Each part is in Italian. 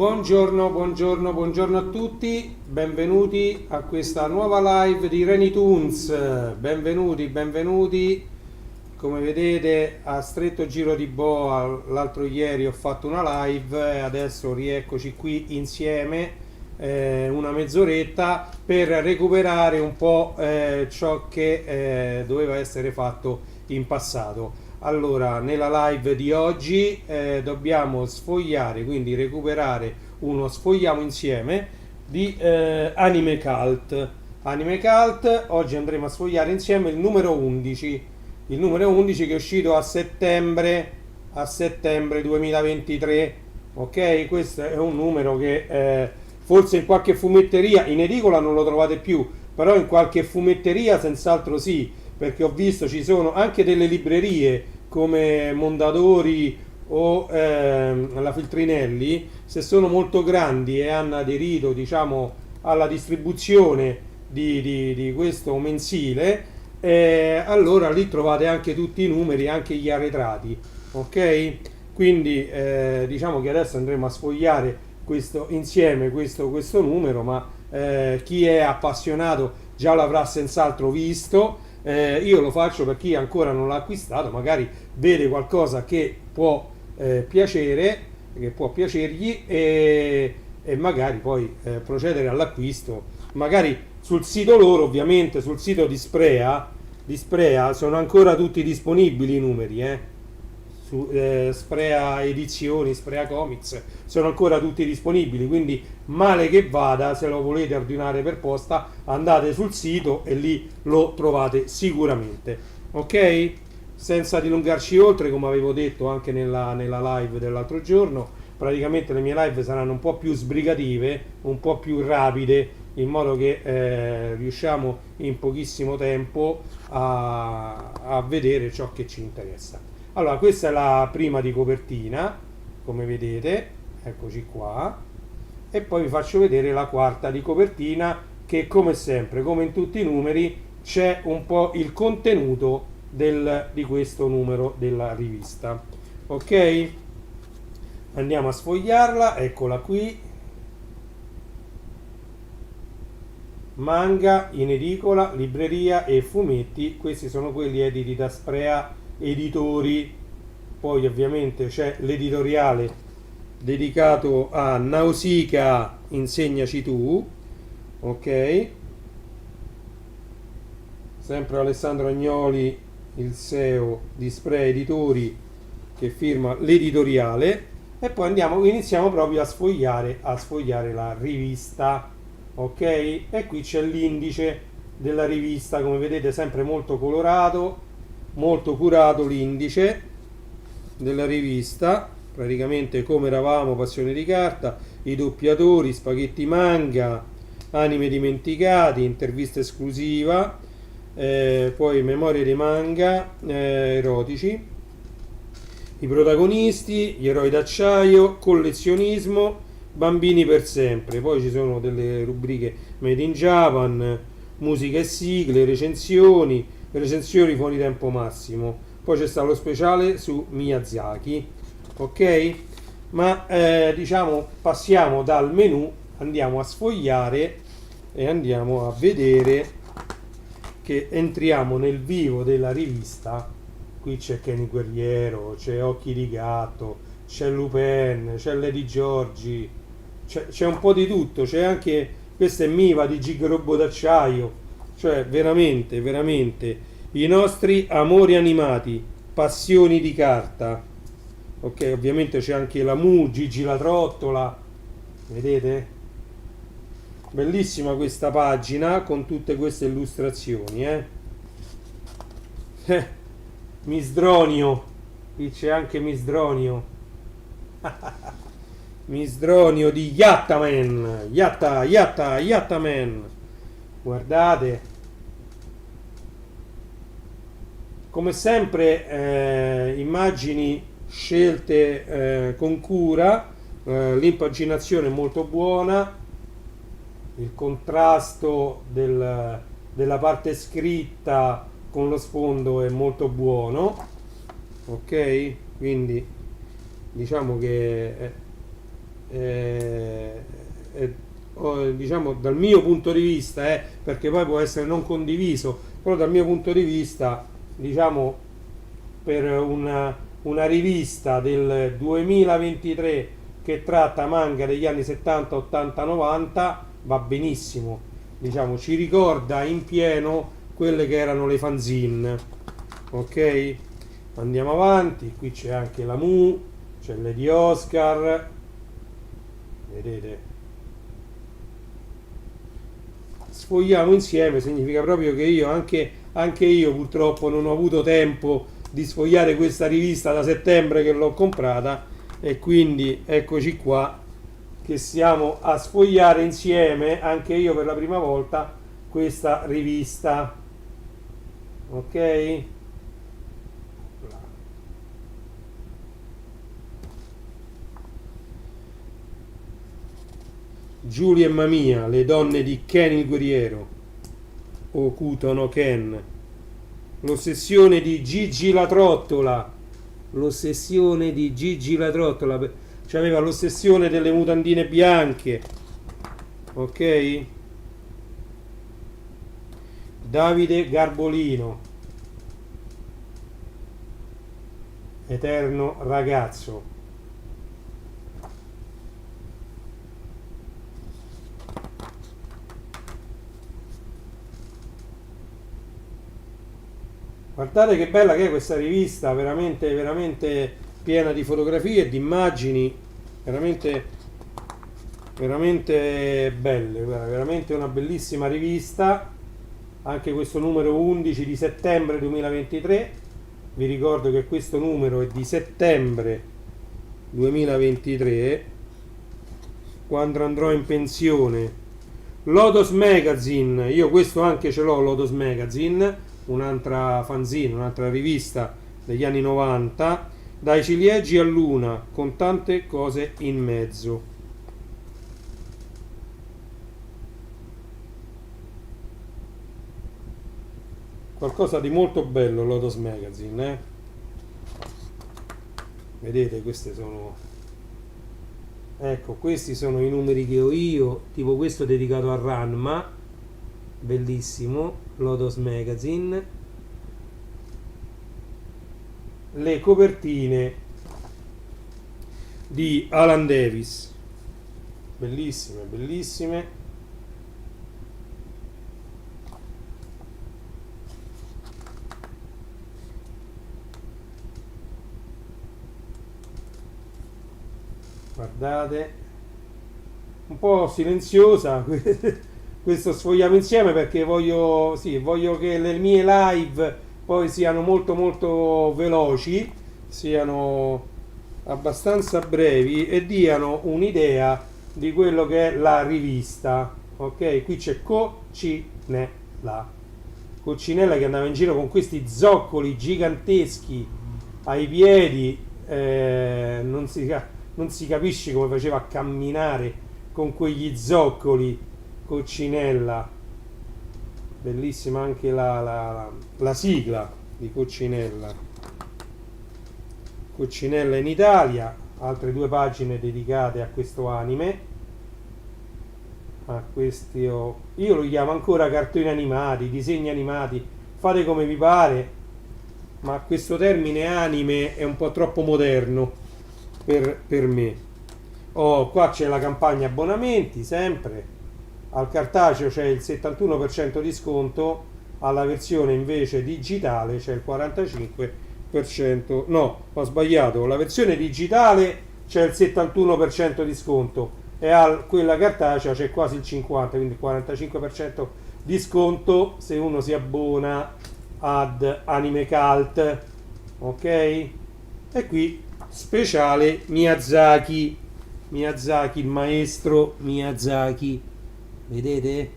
Buongiorno a tutti, benvenuti a questa nuova live di Renitunes, benvenuti. Come vedete, a stretto giro di boa, l'altro ieri ho fatto una live e adesso rieccoci qui insieme una mezz'oretta per recuperare un po' ciò che doveva essere fatto in passato. Allora, nella live di oggi dobbiamo sfogliare, quindi recuperare sfogliamo insieme di Anime Cult. Anime Cult, oggi andremo a sfogliare insieme il numero 11 che è uscito a settembre 2023. Ok, questo è un numero che forse in qualche fumetteria, in edicola non lo trovate più, però in qualche fumetteria senz'altro sì, perché ho visto ci sono anche delle librerie come Mondadori o la Feltrinelli, se sono molto grandi e hanno aderito, diciamo, alla distribuzione di questo mensile, allora lì trovate anche tutti i numeri, anche gli arretrati. Ok? Quindi diciamo che adesso andremo a sfogliare questo numero, ma chi è appassionato già l'avrà senz'altro visto. Io lo faccio per chi ancora non l'ha acquistato, magari vede qualcosa che può piacergli e magari poi procedere all'acquisto. Magari sul sito loro, ovviamente sul sito di Sprea sono ancora tutti disponibili i numeri, su Sprea Edizioni, Sprea Comics, sono ancora tutti disponibili, quindi male che vada, se lo volete ordinare per posta, andate sul sito e lì lo trovate sicuramente. Ok? Senza dilungarci oltre, come avevo detto anche nella live dell'altro giorno, praticamente le mie live saranno un po' più sbrigative, un po' più rapide, in modo che riusciamo in pochissimo tempo a vedere ciò che ci interessa. Allora, questa è la prima di copertina, come vedete, eccoci qua, e poi vi faccio vedere la quarta di copertina, che come sempre, come in tutti i numeri, c'è un po' il contenuto di questo numero della rivista. Ok? Andiamo a sfogliarla, eccola qui. Manga in edicola, libreria e fumetti, questi sono quelli editi da Sprea Editori. Poi ovviamente c'è l'editoriale dedicato a Nausicaa, insegnaci tu. Ok, sempre Alessandro Agnoli, il CEO di Sprea Editori, che firma l'editoriale, e poi iniziamo proprio a sfogliare la rivista. Ok, e qui c'è l'indice della rivista, come vedete sempre molto colorato, molto curato l'indice della rivista, praticamente come eravamo Passione di Carta, i doppiatori, spaghetti manga, anime dimenticati, intervista esclusiva, poi memorie dei manga erotici, i protagonisti, gli eroi d'acciaio, collezionismo, bambini per sempre. Poi ci sono delle rubriche Made in Japan, musica e sigle, recensioni fuori tempo massimo. Poi c'è stato lo speciale su Miyazaki. Ok? Ma diciamo passiamo dal menu, andiamo a sfogliare e andiamo a vedere che entriamo nel vivo della rivista. Qui c'è Kenny Guerriero, c'è Occhi di Gatto, c'è Lupin, c'è Lady Giorgi, c'è un po' di tutto, c'è anche, questa è Miva di Gig Robot d'acciaio, cioè veramente i nostri amori animati, passioni di carta. Ok, ovviamente c'è anche la Mu, Gigi la Trottola, vedete? Bellissima questa pagina con tutte queste illustrazioni, Misdronio, qui c'è anche Misdronio. Misdronio di Yattaman, Yattaman, guardate, come sempre immagini scelte con cura, l'impaginazione è molto buona, il contrasto della parte scritta con lo sfondo è molto buono. Ok, quindi diciamo che eh, diciamo dal mio punto di vista, perché poi può essere non condiviso, però dal mio punto di vista, diciamo, per una rivista del 2023 che tratta manga degli anni 70, 80, 90 va benissimo, diciamo, ci ricorda in pieno quelle che erano le fanzine. Ok, andiamo avanti. Qui c'è anche la Mu, c'è Lady Oscar, vedete, sfogliamo insieme. Significa proprio che io, anche io purtroppo non ho avuto tempo di sfogliare questa rivista da settembre che l'ho comprata, e quindi eccoci qua che siamo a sfogliare insieme, anche io per la prima volta, questa rivista. Ok, Giulia e Mamia, le donne di Ken il guerriero, Okuto no Ken, l'ossessione di Gigi la trottola, l'ossessione di Gigi la trottola, cioè aveva l'ossessione delle mutandine bianche. Ok, Davide Garbolino, eterno ragazzo. Guardate che bella che è questa rivista, veramente, veramente piena di fotografie e di immagini, veramente, veramente belle, veramente una bellissima rivista. Anche questo numero 11 di settembre 2023. Vi ricordo che questo numero è di settembre 2023, quando andrò in pensione. Lotus Magazine, io questo anche ce l'ho, Lotus Magazine, un'altra fanzine, un'altra rivista degli anni 90, dai ciliegi a luna, con tante cose in mezzo. Qualcosa di molto bello, Lotus Magazine, Vedete, queste sono, ecco, questi sono i numeri che ho io, tipo questo dedicato a Ranma, bellissimo, Lotus Magazine. Le copertine di Alan Davis, bellissime, bellissime. Guardate, un po' silenziosa questo sfogliamo insieme, perché voglio, sì, voglio che le mie live poi siano molto molto veloci, siano abbastanza brevi e diano un'idea di quello che è la rivista. Ok, qui c'è Coccinella che andava in giro con questi zoccoli giganteschi ai piedi, non si capisce come faceva a camminare con quegli zoccoli. Coccinella, bellissima anche la sigla di Coccinella. Coccinella in Italia, altre due pagine dedicate a questo anime, a questi, io lo chiamo ancora cartoni animati, disegni animati, fate come vi pare, ma questo termine anime è un po' troppo moderno per me. Qua c'è la campagna abbonamenti, sempre al cartaceo c'è il 71% di sconto, alla versione invece digitale c'è il 45%. No, ho sbagliato, la versione digitale c'è il 71% di sconto e quella cartacea c'è quasi il 50%, quindi il 45% di sconto se uno si abbona ad Anime Cult. Ok, e qui speciale Miyazaki, il maestro Miyazaki, vedete?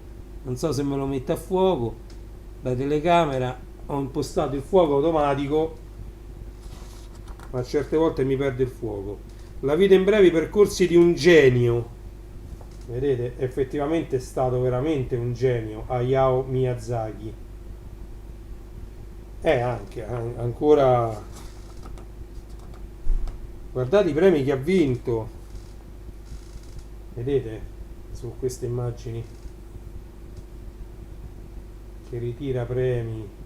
Non so se me lo mette a fuoco la telecamera, ho impostato il fuoco automatico ma certe volte mi perde il fuoco. La vita in brevi percorsi di un genio, vedete? Effettivamente è stato veramente un genio Hayao Miyazaki. Anche ancora, guardate i premi che ha vinto. vedete su queste immagini che ritira premi.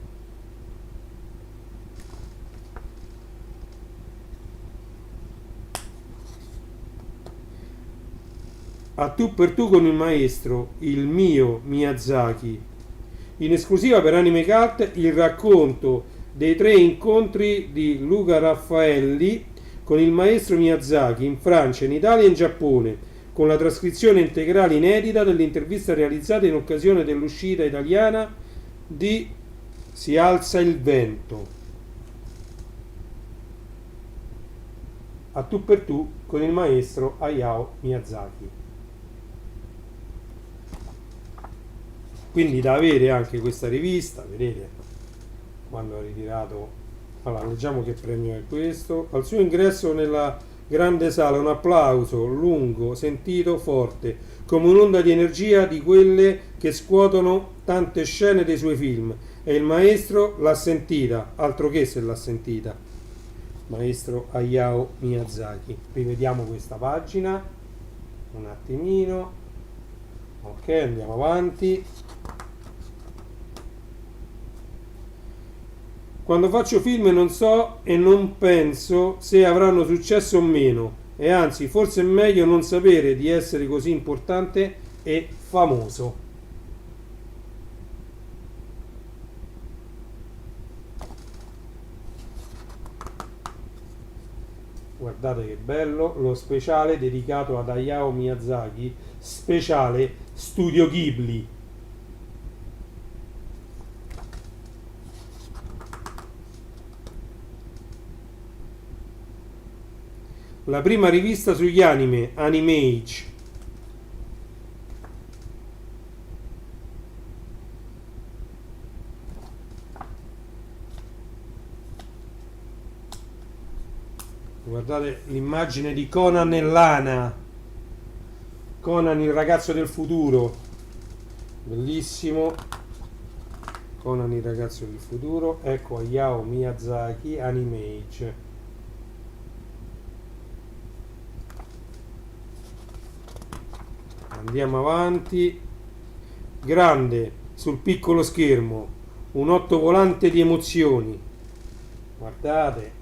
A tu per tu con il maestro, il mio Miyazaki. In esclusiva per Anime Cult il racconto dei 3 incontri di Luca Raffaelli con il maestro Miyazaki in Francia, in Italia e in Giappone, con la trascrizione integrale inedita dell'intervista realizzata in occasione dell'uscita italiana di Si alza il vento. A tu per tu con il maestro Hayao Miyazaki. Quindi da avere anche questa rivista, vedete quando ha ritirato. Allora, leggiamo che premio è questo. Al suo ingresso nella grande sala un applauso lungo, sentito, forte, come un'onda di energia di quelle che scuotono tante scene dei suoi film. E il maestro l'ha sentita, altro che se l'ha sentita. Maestro Hayao Miyazaki. Rivediamo questa pagina un attimino. Ok, andiamo avanti. Quando faccio film non so e non penso se avranno successo o meno, e anzi forse è meglio non sapere di essere così importante e famoso. Guardate che bello, lo speciale dedicato ad Hayao Miyazaki, speciale Studio Ghibli. La prima rivista sugli anime, Animage. Guardate l'immagine di Conan e Lana. Conan il ragazzo del futuro. Bellissimo. Conan il ragazzo del futuro. Ecco Hayao Miyazaki, Animage. Andiamo avanti. Grande sul piccolo schermo, un ottovolante di emozioni. Guardate,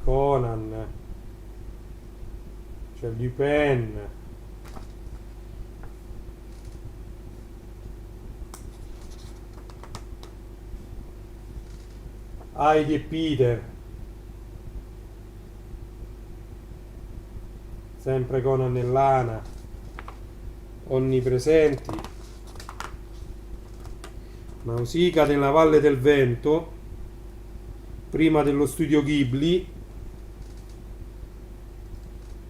Conan, c'è Lupin, Heidi e Peter, sempre Conan e Lana, onnipresenti. Nausicaa nella Valle del Vento, prima dello studio Ghibli,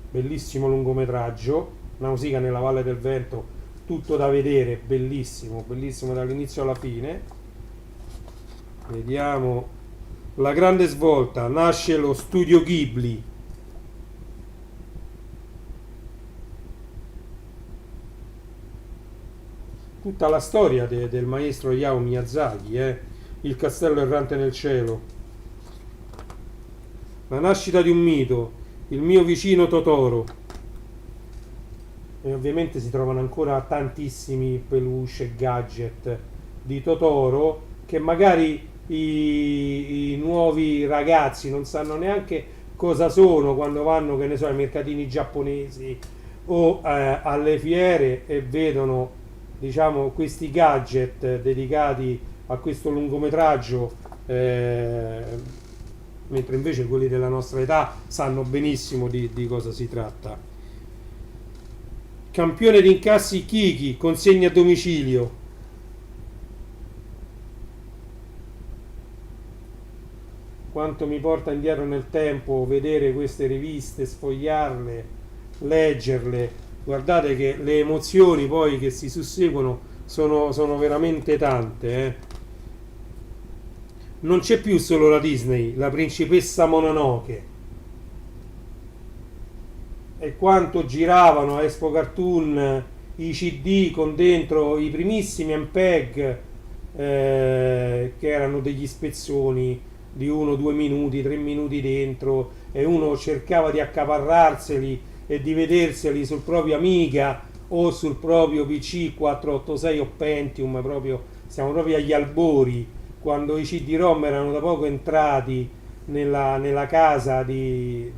bellissimo lungometraggio. Nausicaa nella Valle del Vento, tutto da vedere, bellissimo, bellissimo dall'inizio alla fine. Vediamo la grande svolta, nasce lo studio Ghibli. Tutta la storia del maestro Hayao Miyazaki, il castello errante nel cielo, la nascita di un mito, il mio vicino Totoro, e ovviamente si trovano ancora tantissimi peluche e gadget di Totoro che magari i nuovi ragazzi non sanno neanche cosa sono quando vanno, che ne so, ai mercatini giapponesi o alle fiere e vedono, diciamo, questi gadget dedicati a questo lungometraggio, mentre invece quelli della nostra età sanno benissimo di cosa si tratta. Campione di incassi Kiki, consegna a domicilio. Quanto mi porta indietro nel tempo vedere queste riviste, sfogliarle, leggerle. Guardate che le emozioni poi che si susseguono sono veramente tante. Non c'è più solo la Disney, la principessa Mononoke. E quanto giravano a Expo Cartoon i CD con dentro i primissimi MPEG, che erano degli spezzoni di 1, 2 minuti, 3 minuti dentro, e uno cercava di accaparrarseli e di vederseli sul proprio Amiga o sul proprio PC 486 o Pentium, proprio, siamo proprio agli albori, quando i CD-ROM erano da poco entrati nella casa di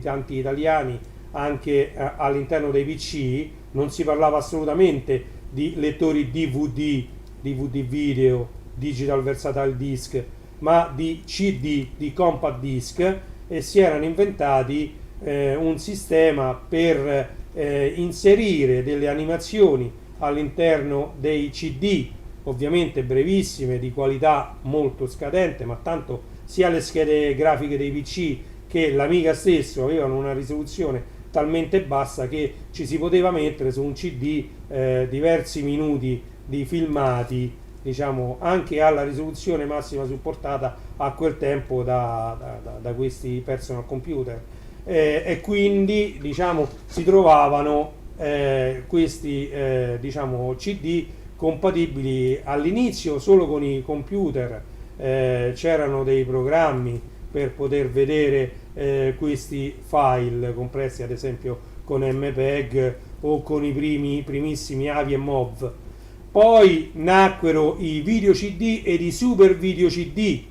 tanti italiani, anche all'interno dei PC. Non si parlava assolutamente di lettori DVD video, Digital Versatile Disc, ma di CD, di compact disc, e si erano inventati un sistema per inserire delle animazioni all'interno dei CD, ovviamente brevissime, di qualità molto scadente, ma tanto sia le schede grafiche dei PC che l'Amiga stesso avevano una risoluzione talmente bassa che ci si poteva mettere su un CD diversi minuti di filmati, diciamo, anche alla risoluzione massima supportata a quel tempo da questi personal computer. E quindi, diciamo, si trovavano questi diciamo, CD compatibili all'inizio solo con i computer. C'erano dei programmi per poter vedere questi file compressi, ad esempio con MPEG o con i primissimi AVI e MOV. Poi nacquero i video CD ed i super video CD.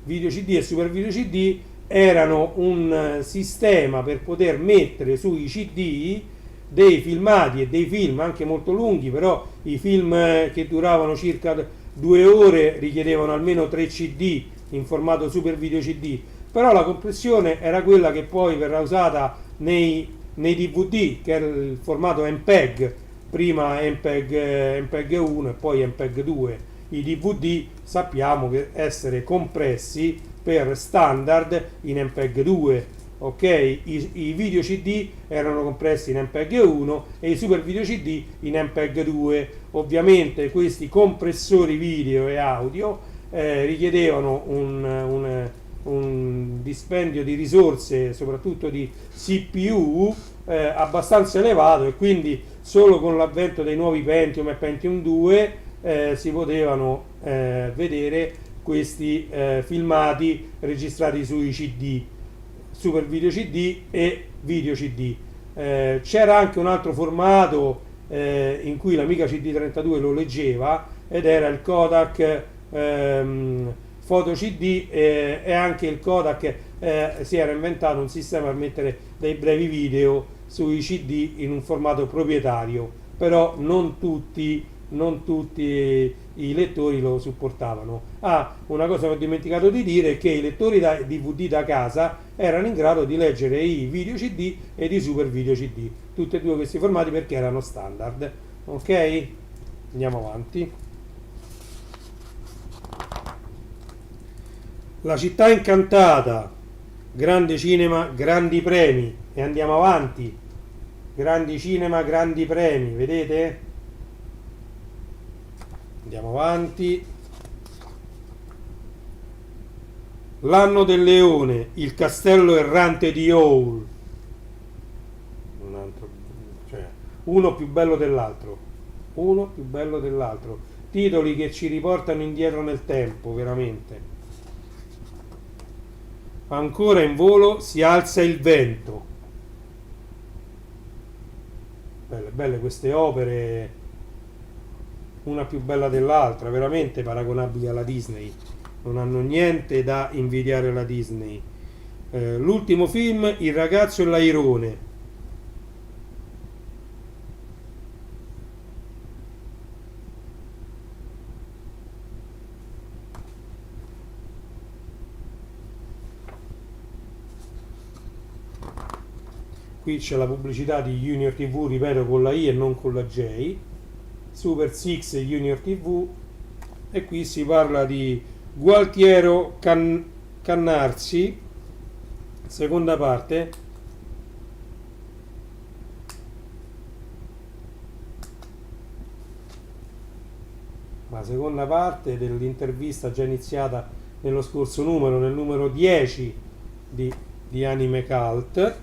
Video CD e super video CD erano un sistema per poter mettere sui CD dei filmati e dei film anche molto lunghi, però i film che duravano circa 2 ore richiedevano almeno 3 CD in formato super video CD, però la compressione era quella che poi verrà usata nei DVD, che era il formato MPEG, prima MPEG 1 e poi MPEG 2. I DVD sappiamo che essere compressi per standard in MPEG 2, ok? I video CD erano compressi in MPEG 1 e i super video CD in MPEG 2. Ovviamente questi compressori video e audio richiedevano un dispendio di risorse, soprattutto di CPU, abbastanza elevato, e quindi solo con l'avvento dei nuovi Pentium e Pentium 2 si potevano vedere questi filmati registrati sui CD, super video CD e video CD. C'era anche un altro formato in cui l'Amiga CD32 lo leggeva, ed era il Kodak Photo CD, e anche il Kodak si era inventato un sistema per mettere dei brevi video sui CD in un formato proprietario, però non tutti i lettori lo supportavano. Una cosa che ho dimenticato di dire è che i lettori DVD da casa erano in grado di leggere i video CD ed i super video CD, tutti e due questi formati, perché erano standard. Ok? Andiamo avanti. La città incantata, grande cinema, grandi premi, e andiamo avanti. Grandi cinema, grandi premi, vedete? Andiamo avanti. L'anno del leone, il castello errante di Howl. Un altro, cioè, uno più bello dell'altro. Uno più bello dell'altro. Titoli che ci riportano indietro nel tempo, veramente. Ancora in volo, si alza il vento. Belle queste opere, una più bella dell'altra, veramente paragonabili alla Disney, non hanno niente da invidiare alla Disney. L'ultimo film, Il ragazzo e l'airone. Qui c'è la pubblicità di Junior TV, ripeto, con la I e non con la J. Super Six Junior TV. E qui si parla di Gualtiero Cannarsi, seconda parte. La seconda parte dell'intervista già iniziata nello scorso numero, nel numero 10 di Anime Cult.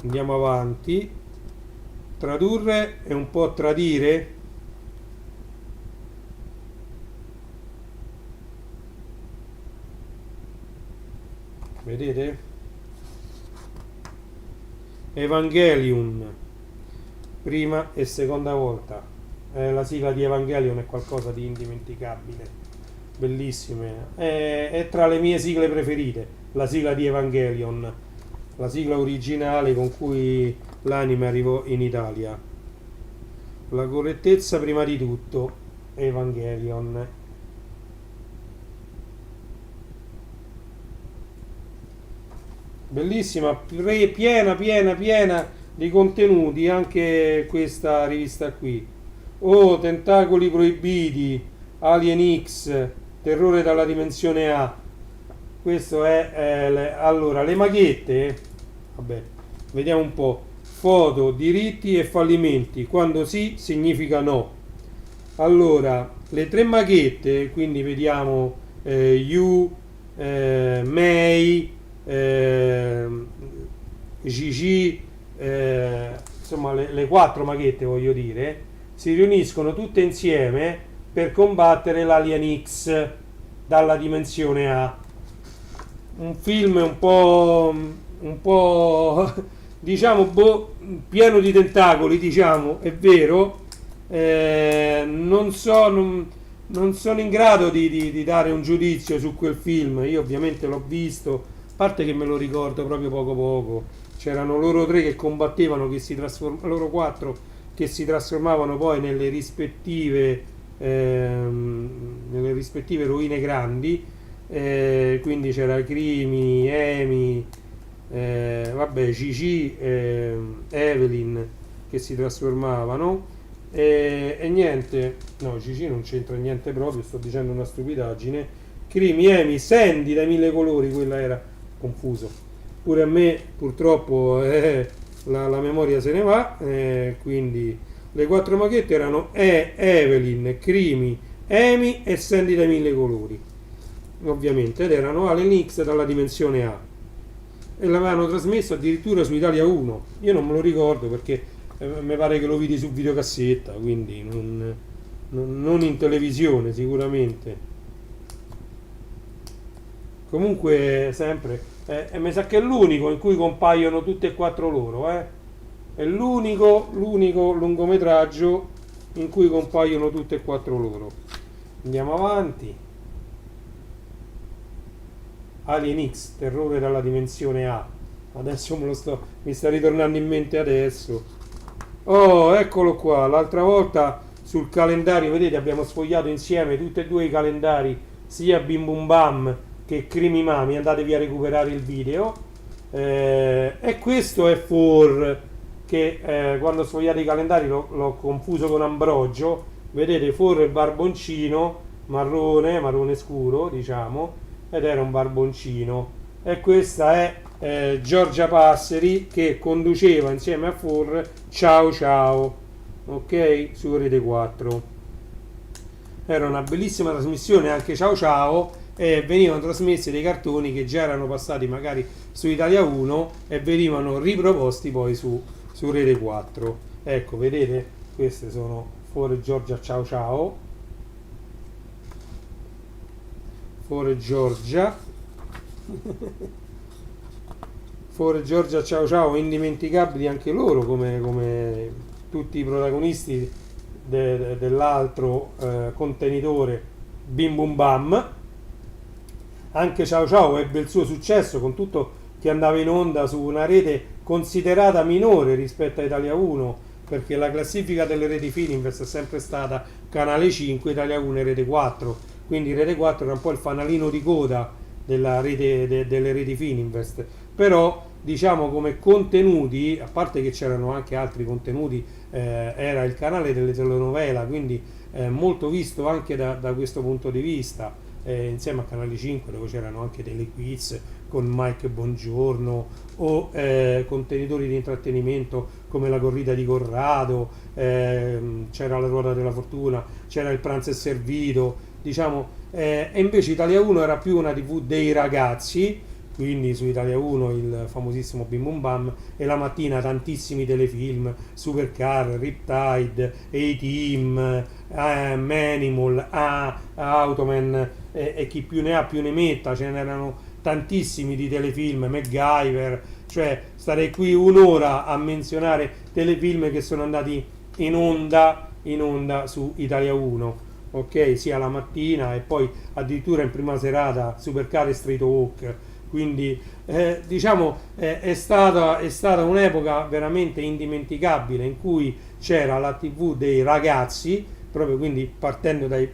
Andiamo avanti. Tradurre è un po' tradire. Vedete? Evangelion, prima e seconda volta. La sigla di Evangelion è qualcosa di indimenticabile, bellissime. È tra le mie sigle preferite, la sigla di Evangelion, la sigla originale con cui l'anime arrivò in Italia. La correttezza prima di tutto, Evangelion. Bellissima, piena di contenuti anche questa rivista qui. Oh, tentacoli proibiti, Alien X, terrore dalla dimensione A. Questo è allora le magliette. Vabbè, vediamo un po'. Foto, diritti e fallimenti. Quando sì significa no. Allora, le tre magliette, quindi vediamo Yu, Mei, Gigi, insomma le quattro magliette voglio dire, si riuniscono tutte insieme per combattere l'Alien X dalla dimensione A. Un film un po' diciamo pieno di tentacoli, diciamo, è vero. Non sono in grado di dare un giudizio su quel film. Io ovviamente l'ho visto, a parte che me lo ricordo proprio poco. C'erano loro tre che combattevano, loro quattro che si trasformavano poi nelle rispettive rovine grandi. Quindi c'era Crimi, Amy, vabbè, Gigi, Evelyn che si trasformavano. E niente, no, Gigi non c'entra niente proprio, sto dicendo una stupidaggine. Crimi, Amy, Sandy dai mille colori, quella era confuso. Pure a me purtroppo la memoria se ne va, quindi le quattro magliette erano Evelyn, Crimi, Amy e Sandy dai mille colori, ovviamente, ed erano Alien X dalla dimensione A. E l'avevano trasmesso addirittura su Italia 1. Io non me lo ricordo perché mi pare che lo vidi su videocassetta, quindi non in televisione sicuramente. Comunque sempre mi sa che è l'unico in cui compaiono tutte e quattro loro, è l'unico lungometraggio in cui compaiono tutte e quattro loro. Andiamo avanti. Alien X, terrore dalla dimensione A. Adesso mi sta ritornando in mente adesso. Oh, eccolo qua. L'altra volta sul calendario, vedete, abbiamo sfogliato insieme tutti e due i calendari, sia Bim Bum Bam che Crimi Mami. Andatevi a recuperare il video. E questo è che quando sfogliate i calendari l'ho confuso con Ambrogio. Vedete, è il barboncino marrone scuro, diciamo, ed era un barboncino. E questa è Giorgia Passeri che conduceva insieme a Ciao Ciao, ok, su Rete 4. Era una bellissima trasmissione anche Ciao Ciao, e venivano trasmessi dei cartoni che già erano passati magari su Italia 1 e venivano riproposti poi su Rete 4. Ecco, vedete, queste sono Giorgia Ciao Ciao, Giorgia Giorgia Ciao Ciao, indimenticabili anche loro come tutti i protagonisti dell'altro contenitore Bim Bum Bam. Anche Ciao Ciao ebbe il suo successo, con tutto che andava in onda su una rete considerata minore rispetto a Italia 1, perché la classifica delle reti Fininvest è sempre stata Canale 5, Italia 1 e Rete 4, quindi Rete 4 era un po' il fanalino di coda della rete delle reti Fininvest. Però diciamo come contenuti, a parte che c'erano anche altri contenuti, era il canale delle telenovela, quindi molto visto anche da questo punto di vista, insieme a Canale 5, dove c'erano anche delle quiz con Mike Bongiorno, o contenitori di intrattenimento come la corrida di Corrado, c'era la ruota della fortuna, c'era il pranzo è servito, diciamo, e invece Italia 1 era più una TV dei ragazzi, quindi su Italia 1 il famosissimo Bim Bum Bam, e la mattina tantissimi telefilm, Supercar, Riptide, A-Team, Manimal, Automan, e chi più ne ha più ne metta. Ce n'erano tantissimi di telefilm, MacGyver, cioè starei qui un'ora a menzionare telefilm che sono andati in onda su Italia 1, ok, sia la mattina e poi addirittura in prima serata Supercar e Street Walk. Quindi diciamo è stata un'epoca veramente indimenticabile in cui c'era la TV dei ragazzi, proprio quindi partendo da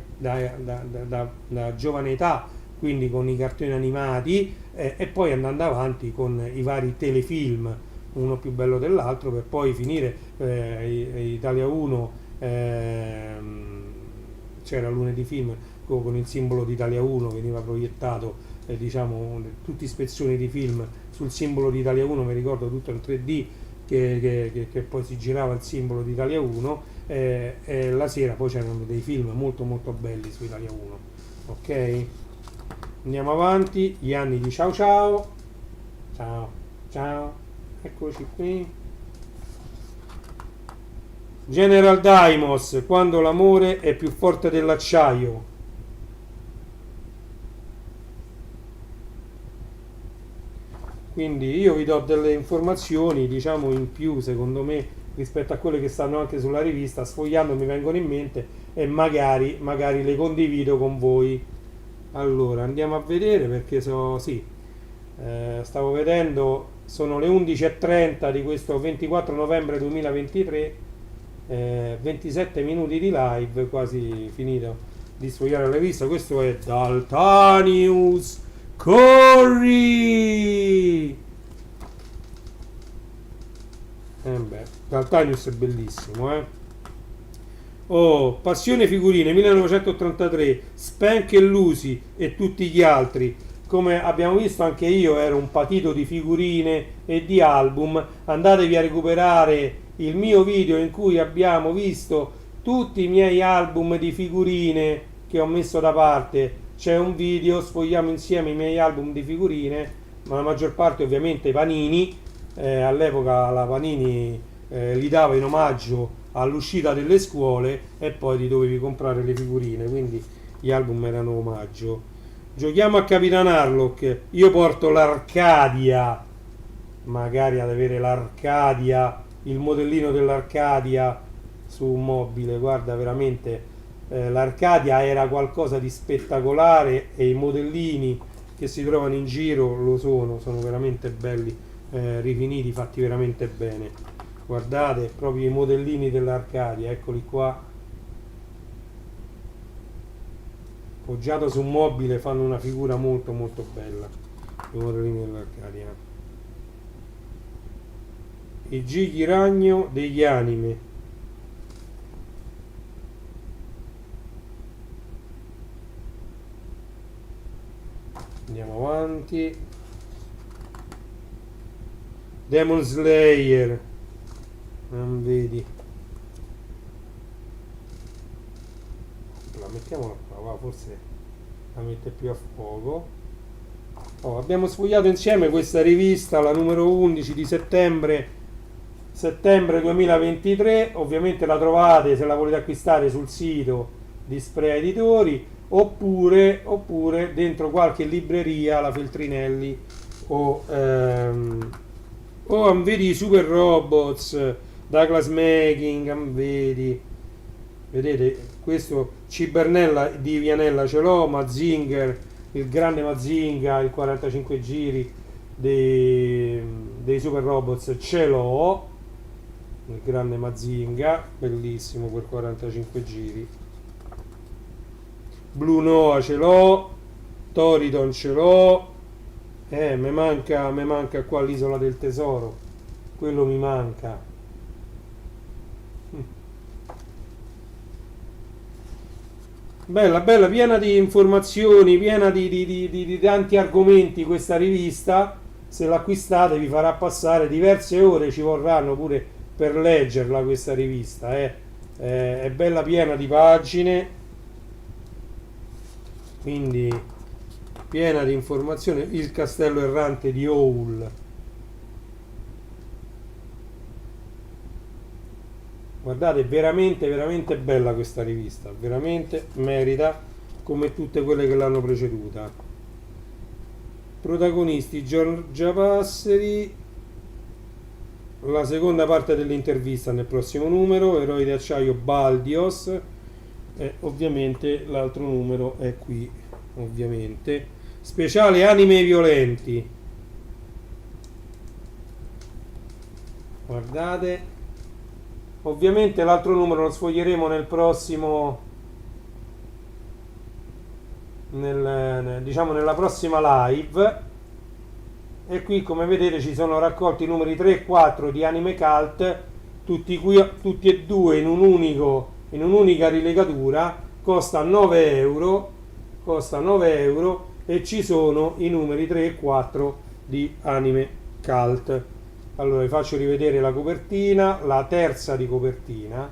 giovane età, quindi con i cartoni animati, e poi andando avanti con i vari telefilm, uno più bello dell'altro, per poi finire Italia 1. C'era lunedì film con il simbolo di Italia 1, veniva proiettato diciamo tutti spezzoni di film sul simbolo di Italia 1, mi ricordo tutto in 3D che poi si girava il simbolo di Italia 1, e la sera poi c'erano dei film molto molto belli su Italia 1. Ok, andiamo avanti. Gli anni di ciao ciao ciao ciao, eccoci qui. General Daimos, quando l'amore è più forte dell'acciaio. Quindi io vi do delle informazioni, diciamo, in più, secondo me, rispetto a quelle che stanno anche sulla rivista. Sfogliando mi vengono in mente e magari le condivido con voi. Allora, andiamo a vedere, perché stavo vedendo, sono le 11:30 di questo 24 novembre 2023, 27 minuti di live, quasi finito di sfogliare la rivista. Questo è Daltanius. Corri! Daltanius è bellissimo, eh? Oh, Passione Figurine 1983, Spank e Lucy e tutti gli altri. Come abbiamo visto, anche io ero un patito di figurine e di album. Andatevi a recuperare il mio video in cui abbiamo visto tutti i miei album di figurine che ho messo da parte. C'è un video, sfogliamo insieme i miei album di figurine, ma la maggior parte ovviamente Panini. All'epoca la Panini li dava in omaggio all'uscita delle scuole e poi ti dovevi comprare le figurine, quindi gli album erano omaggio. Giochiamo a Capitan Harlock, io porto l'Arcadia, magari ad avere l'Arcadia, il modellino dell'Arcadia su un mobile, guarda, veramente l'Arcadia era qualcosa di spettacolare, e i modellini che si trovano in giro sono veramente belli, rifiniti, fatti veramente bene. Guardate, proprio i modellini dell'Arcadia, eccoli qua, poggiato su un mobile, fanno una figura molto molto bella, i modellini dell'Arcadia. I Gigli Ragno degli anime. Andiamo avanti. Demon Slayer, non vedi, la mettiamola qua, forse la mette più a fuoco. Abbiamo sfogliato insieme questa rivista, la numero 11 di settembre 2023. Ovviamente la trovate, se la volete acquistare, sul sito di Sprea Editori, oppure dentro qualche libreria, la Feltrinelli o vedi Super Robots, Douglas Making, vedete questo Cibernella di Vianella ce l'ho, Mazinger, il grande Mazinga, il 45 giri dei Super Robots ce l'ho, il grande Mazinga, bellissimo quel 45 giri. Blue Noah ce l'ho, Toridon ce l'ho, mi manca qua l'Isola del Tesoro, quello mi manca. Bella, piena di informazioni, piena di tanti argomenti questa rivista. Se l'acquistate vi farà passare diverse ore, ci vorranno pure per leggerla questa rivista, è bella, piena di pagine, quindi piena di informazioni. Il castello errante di Howl, guardate, veramente bella questa rivista, veramente merita, come tutte quelle che l'hanno preceduta. protagonisti Giorgia Passeri, la seconda parte dell'intervista nel prossimo numero, Eroi di acciaio Baldios, e ovviamente l'altro numero è qui, ovviamente, speciale anime violenti, guardate, ovviamente l'altro numero lo sfoglieremo nel prossimo, diciamo nella prossima live. E qui come vedete ci sono raccolti i numeri 3 e 4 di Anime Cult, tutti e due in un'unica rilegatura, costa 9 euro, e ci sono i numeri 3 e 4 di Anime Cult. Allora vi faccio rivedere la copertina, la terza di copertina,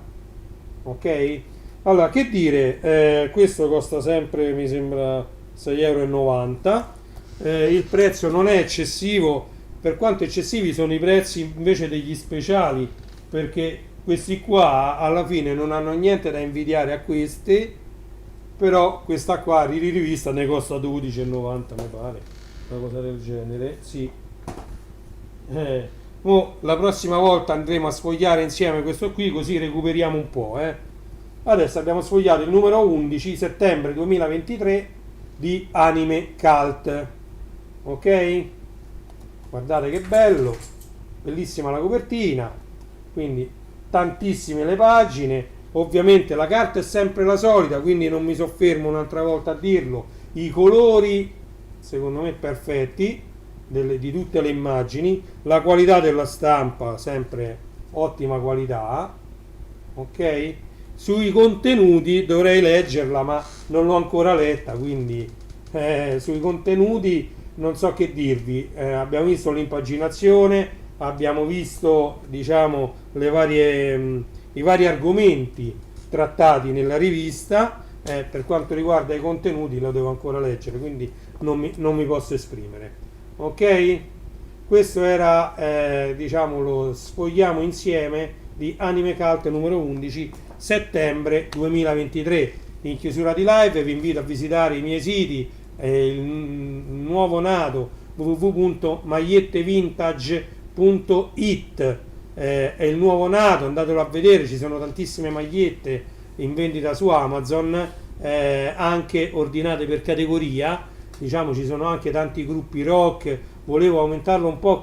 ok? Allora, che dire, questo costa sempre, mi sembra, 6,90 euro. Il prezzo non è eccessivo, per quanto eccessivi sono i prezzi invece degli speciali, perché questi qua alla fine non hanno niente da invidiare a questi, però questa qua rivista ne costa 12,90 mi pare, una cosa del genere, sì. La prossima volta andremo a sfogliare insieme questo qui, così recuperiamo un po'. Adesso abbiamo sfogliato il numero 11, settembre 2023 di Anime Cult. Ok? Guardate che bello, bellissima la copertina, quindi tantissime le pagine. Ovviamente la carta è sempre la solita, quindi non mi soffermo un'altra volta a dirlo. I colori, secondo me, perfetti di tutte le immagini. La qualità della stampa, sempre ottima qualità. Ok? Sui contenuti dovrei leggerla, ma non l'ho ancora letta, quindi sui contenuti non so che dirvi. Abbiamo visto l'impaginazione, abbiamo visto, diciamo, i vari argomenti trattati nella rivista. Per quanto riguarda i contenuti lo devo ancora leggere, quindi non mi posso esprimere. Ok? Questo era, diciamo, lo sfogliamo insieme di Anime Cult numero 11, settembre 2023. In chiusura di live vi invito a visitare i miei siti, il nuovo nato www.magliettevintage.it, è il nuovo nato, andatelo a vedere, ci sono tantissime magliette in vendita su Amazon, anche ordinate per categoria, diciamo ci sono anche tanti gruppi rock. Volevo aumentarlo un po'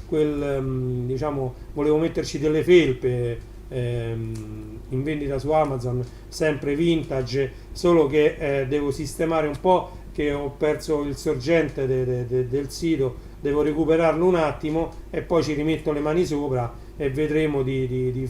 diciamo, volevo metterci delle felpe in vendita su Amazon, sempre vintage, solo che devo sistemare un po', che ho perso il sorgente del sito, devo recuperarlo un attimo e poi ci rimetto le mani sopra e vedremo di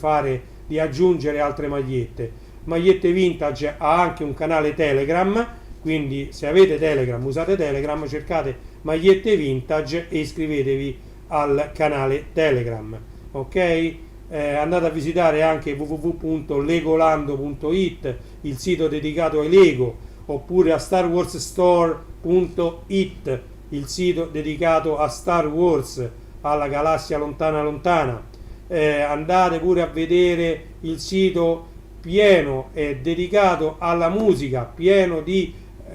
aggiungere altre magliette. Magliette Vintage ha anche un canale Telegram, quindi se avete Telegram, usate Telegram, cercate Magliette Vintage e iscrivetevi al canale Telegram, ok? Andate a visitare anche www.legolando.it, il sito dedicato ai Lego, oppure a starwarsstore.it, il sito dedicato a Star Wars, alla galassia lontana lontana. Andate pure a vedere il sito pieno dedicato alla musica, pieno di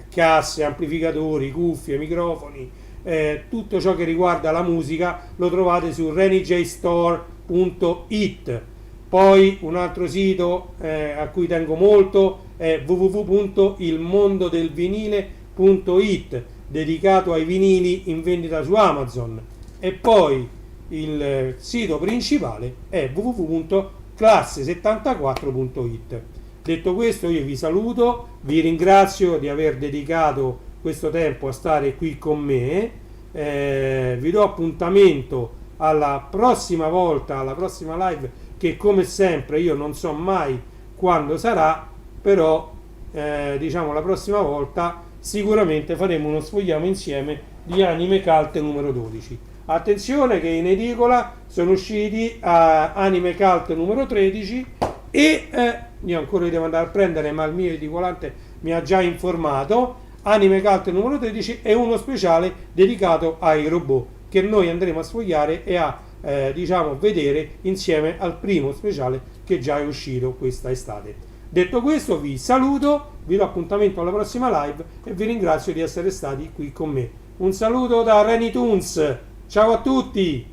casse, amplificatori, cuffie, microfoni, tutto ciò che riguarda la musica lo trovate su renijstore.it. Poi un altro sito a cui tengo molto è www.ilmondodelvinile.it, dedicato ai vinili in vendita su Amazon. E poi il sito principale è www.classe74.it. Detto questo, io vi saluto, vi ringrazio di aver dedicato questo tempo a stare qui con me, vi do appuntamento alla prossima volta, alla prossima live, che come sempre io non so mai quando sarà, però diciamo la prossima volta sicuramente faremo uno sfogliamo insieme di Anime Cult numero 12. Attenzione che in edicola sono usciti Anime Cult numero 13 e io ancora li devo andare a prendere, ma il mio edicolante mi ha già informato, Anime Cult numero 13 è uno speciale dedicato ai robot che noi andremo a sfogliare e a diciamo vedere insieme al primo speciale che già è uscito questa estate. Detto questo vi saluto, vi do appuntamento alla prossima live e vi ringrazio di essere stati qui con me. Un saluto da Reni Toons. Ciao a tutti!